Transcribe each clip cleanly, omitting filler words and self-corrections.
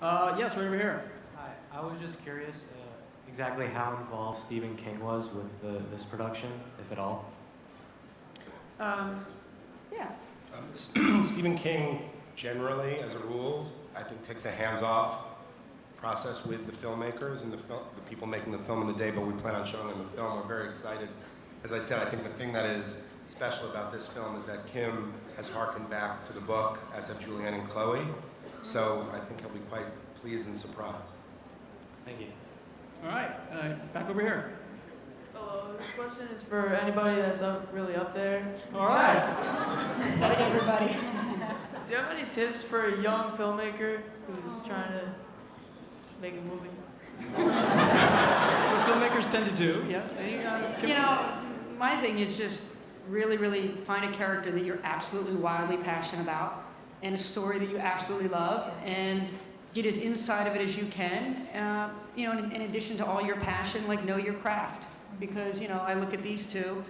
Yes, right over here. Hi, I was just curious exactly how involved Stephen King was with this production, if at all. Yeah. Stephen King, generally, as a rule, I think takes a hands-off process with the filmmakers and the people making the film in the day, but we plan on showing them the film. We're very excited. As I said, I think the thing that is special about this film is that Kim has harkened back to the book, as have Julianne and Chloe. So I think he'll be quite pleased and surprised. Thank you. All right, back over here. Hello, this question is for anybody that's really up there. All right. That's everybody. Do you have any tips for a young filmmaker who's trying to make a movie? That's what filmmakers tend to do. Yeah. You know, my thing is just really find a character that you're absolutely wildly passionate about and a story that you absolutely love and get as inside of it as you can. You know, in addition to all your passion, like know your craft. Because, you know, I look at these two,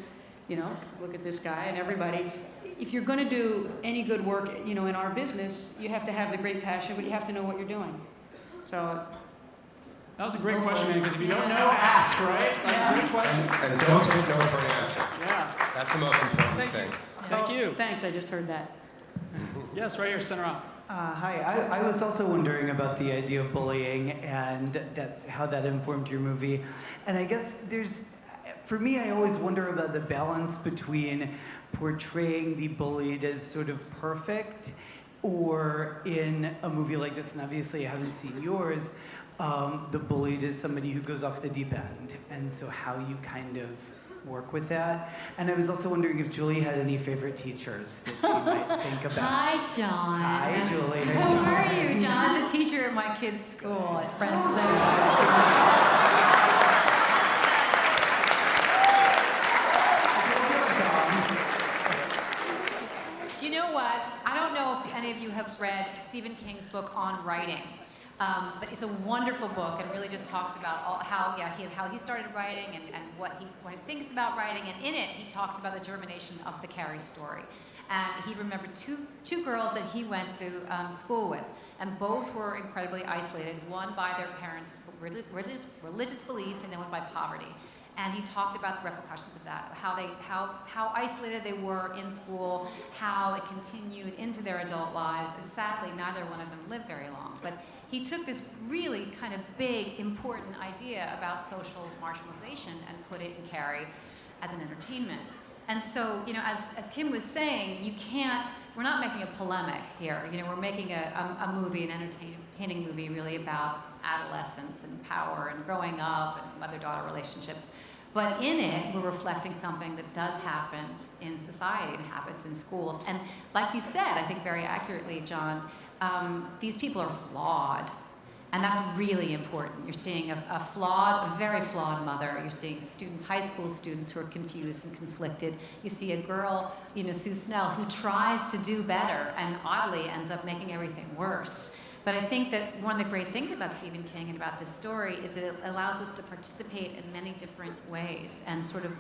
you know, look at this guy and everybody. If you're going to do any good work, you know, in our business, you have to have the great passion, but you have to know what you're doing. So. That was a great question, man, because if you don't know, ask, right? Like, great question. And don't take no for an answer. Yeah. That's the most important thing. Thank you. Thanks, I just heard that. Yes, right here, center up. Hi, I was also wondering about the idea of bullying and that's how that informed your movie. And I guess for me, I always wonder about the balance between portraying the bullied as sort of perfect or in a movie like this, and obviously I haven't seen yours, the bullied is somebody who goes off the deep end. And so how you kind of work with that. And I was also wondering if Julie had any favorite teachers that she might think about. Hi, John. Hi, Julie. How are you? John's a teacher at my kids' school at Friends. Do you know what? I don't know if any of you have read Stephen King's book on writing. But it's a wonderful book and really just talks about how he started writing and what he thinks about writing. And in it, he talks about the germination of the Carrie story. And he remembered two girls that he went to school with. And both were incredibly isolated, one by their parents' religious beliefs and then one by poverty. And he talked about the repercussions of that, how isolated they were in school, how it continued into their adult lives. And sadly, neither one of them lived very long. But he took this really kind of big, important idea about social marginalization and put it in Carrie as an entertainment. And so, you know, as Kim was saying, we're not making a polemic here. You know, we're making a movie, an entertaining movie really about adolescence and power and growing up and mother-daughter relationships. But in it, we're reflecting something that does happen in society and happens in schools. And like you said, I think very accurately, John, these people are flawed, and that's really important. You're seeing a very flawed mother. You're seeing students, high school students who are confused and conflicted. You see a girl, you know, Sue Snell, who tries to do better and oddly ends up making everything worse. But I think that one of the great things about Stephen King and about this story is that it allows us to participate in many different ways and sort of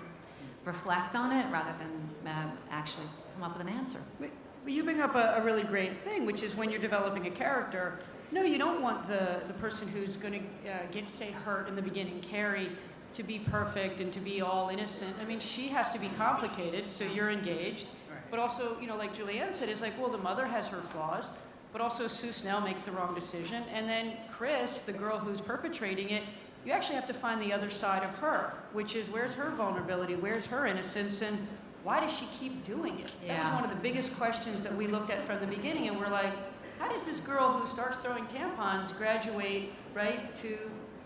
reflect on it rather than actually come up with an answer. But you bring up a really great thing, which is when you're developing a character, no, you don't want the person who's going to get, say, hurt in the beginning, Carrie, to be perfect and to be all innocent. I mean, she has to be complicated, so you're engaged. Right. But also, you know, like Julianne said, it's like, well, the mother has her flaws, but also Sue Snell makes the wrong decision. And then Chris, the girl who's perpetrating it, you actually have to find the other side of her, which is where's her vulnerability, where's her innocence, and why does she keep doing it? Yeah. That was one of the biggest questions that we looked at from the beginning, and we're like, how does this girl who starts throwing tampons graduate, right, to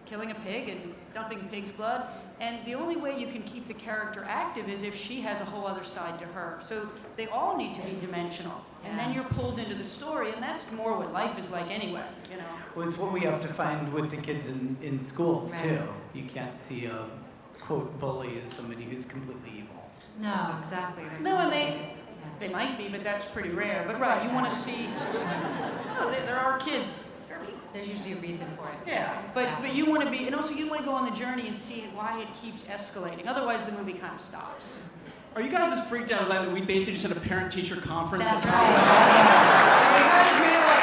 killing a pig and dumping pig's blood? And the only way you can keep the character active is if she has a whole other side to her. So they all need to be dimensional. Yeah. And then you're pulled into the story, and that's more what life is like anyway, you know. Well, it's what we have to find with the kids in schools, Right. too. You can't see a, quote, bully as somebody who's completely evil. No, exactly. No, and they might be, but that's pretty rare. But right, you want to see, no, there are kids. There's usually a reason for it. Yeah, but you want to be, and also you want to go on the journey and see why it keeps escalating. Otherwise, the movie kind of stops. Are you guys as freaked out as I am? We basically just had a parent-teacher conference. That's It right. reminds me of